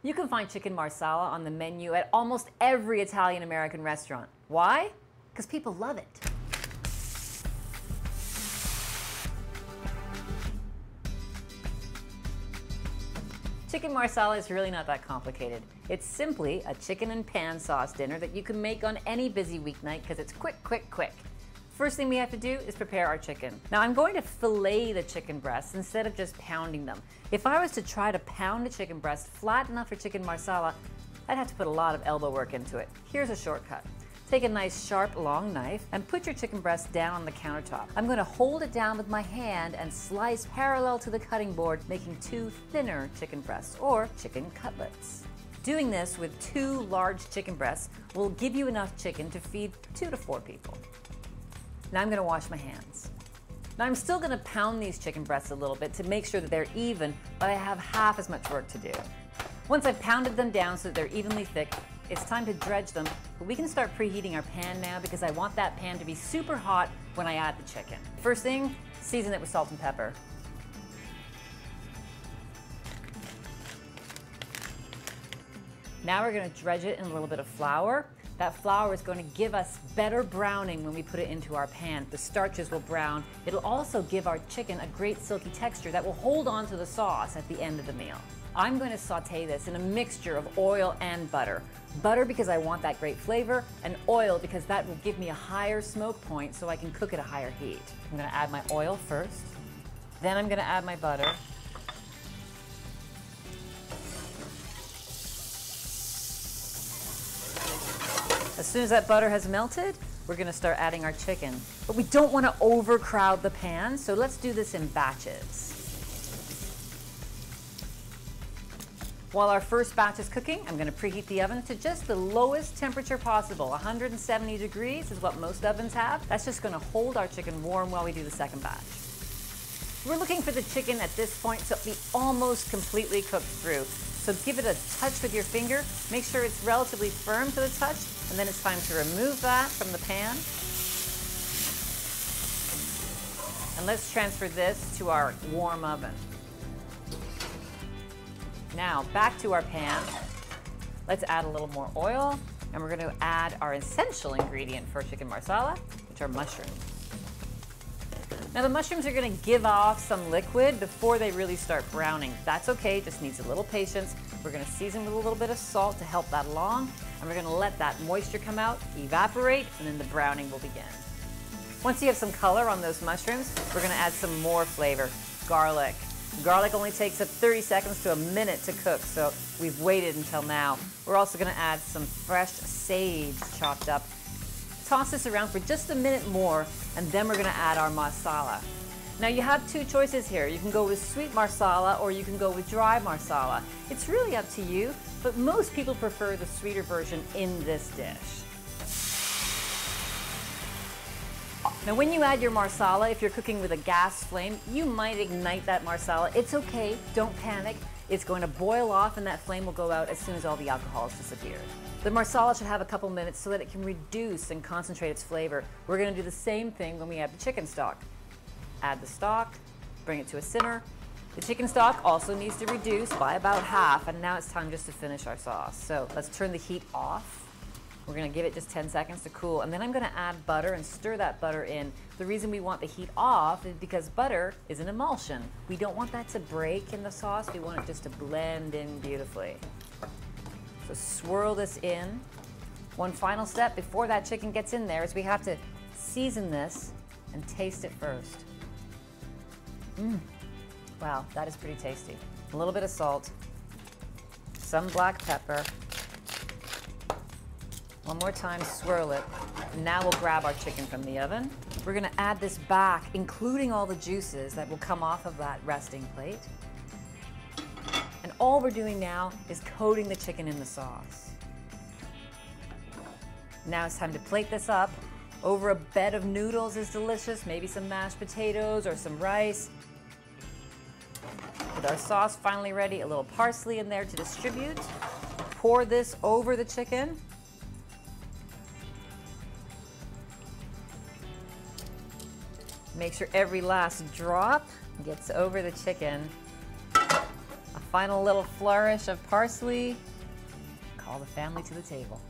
You can find chicken marsala on the menu at almost every Italian-American restaurant. Why? Because people love it. Chicken marsala is really not that complicated. It's simply a chicken and pan sauce dinner that you can make on any busy weeknight because it's quick, quick, quick. First thing we have to do is prepare our chicken. Now I'm going to fillet the chicken breasts instead of just pounding them. If I was to try to pound a chicken breast flat enough for chicken marsala, I'd have to put a lot of elbow work into it. Here's a shortcut. Take a nice sharp long knife and put your chicken breast down on the countertop. I'm going to hold it down with my hand and slice parallel to the cutting board, making 2 thinner chicken breasts or chicken cutlets. Doing this with 2 large chicken breasts will give you enough chicken to feed 2 to 4 people. Now I'm going to wash my hands. Now I'm still going to pound these chicken breasts a little bit to make sure that they're even, but I have half as much work to do. Once I've pounded them down so that they're evenly thick, it's time to dredge them, but we can start preheating our pan now because I want that pan to be super hot when I add the chicken. First thing, season it with salt and pepper. Now we're going to dredge it in a little bit of flour. That flour is going to give us better browning when we put it into our pan. The starches will brown. It'll also give our chicken a great silky texture that will hold on to the sauce at the end of the meal. I'm going to saute this in a mixture of oil and butter. Butter because I want that great flavor, and oil because that will give me a higher smoke point so I can cook at a higher heat. I'm going to add my oil first, then I'm going to add my butter. As soon as that butter has melted, we're going to start adding our chicken. But we don't want to overcrowd the pan, so let's do this in batches. While our first batch is cooking, I'm going to preheat the oven to just the lowest temperature possible. 170 degrees is what most ovens have. That's just going to hold our chicken warm while we do the second batch. We're looking for the chicken at this point to be almost completely cooked through. So give it a touch with your finger. Make sure it's relatively firm to the touch, and then it's time to remove that from the pan. And let's transfer this to our warm oven. Now, back to our pan. Let's add a little more oil, and we're going to add our essential ingredient for chicken marsala, which are mushrooms. Now the mushrooms are going to give off some liquid before they really start browning. That's okay, it just needs a little patience. We're going to season with a little bit of salt to help that along, and we're going to let that moisture come out, evaporate, and then the browning will begin. Once you have some color on those mushrooms, we're going to add some more flavor, garlic. Garlic only takes 30 seconds to a minute to cook, so we've waited until now. We're also going to add some fresh sage chopped up. Toss this around for just a minute more, and then we're going to add our marsala. Now you have 2 choices here. You can go with sweet marsala or you can go with dry marsala. It's really up to you, but most people prefer the sweeter version in this dish. Now when you add your marsala, if you're cooking with a gas flame, you might ignite that marsala. It's okay, don't panic. It's going to boil off and that flame will go out as soon as all the alcohol has disappeared. The marsala should have a couple minutes so that it can reduce and concentrate its flavor. We're going to do the same thing when we add the chicken stock. Add the stock, bring it to a simmer. The chicken stock also needs to reduce by about half, and now it's time just to finish our sauce. So let's turn the heat off. We're going to give it just 10 seconds to cool, and then I'm going to add butter and stir that butter in. The reason we want the heat off is because butter is an emulsion. We don't want that to break in the sauce. We want it just to blend in beautifully. So swirl this in. One final step before that chicken gets in there is we have to season this and taste it first. Wow, that is pretty tasty. A little bit of salt, some black pepper. One more time, swirl it. And now we'll grab our chicken from the oven. We're going to add this back, including all the juices that will come off of that resting plate. And all we're doing now is coating the chicken in the sauce. Now it's time to plate this up. Over a bed of noodles is delicious, maybe some mashed potatoes or some rice. With our sauce finally ready, a little parsley in there to distribute. Pour this over the chicken. Make sure every last drop gets over the chicken. A final little flourish of parsley. Call the family to the table.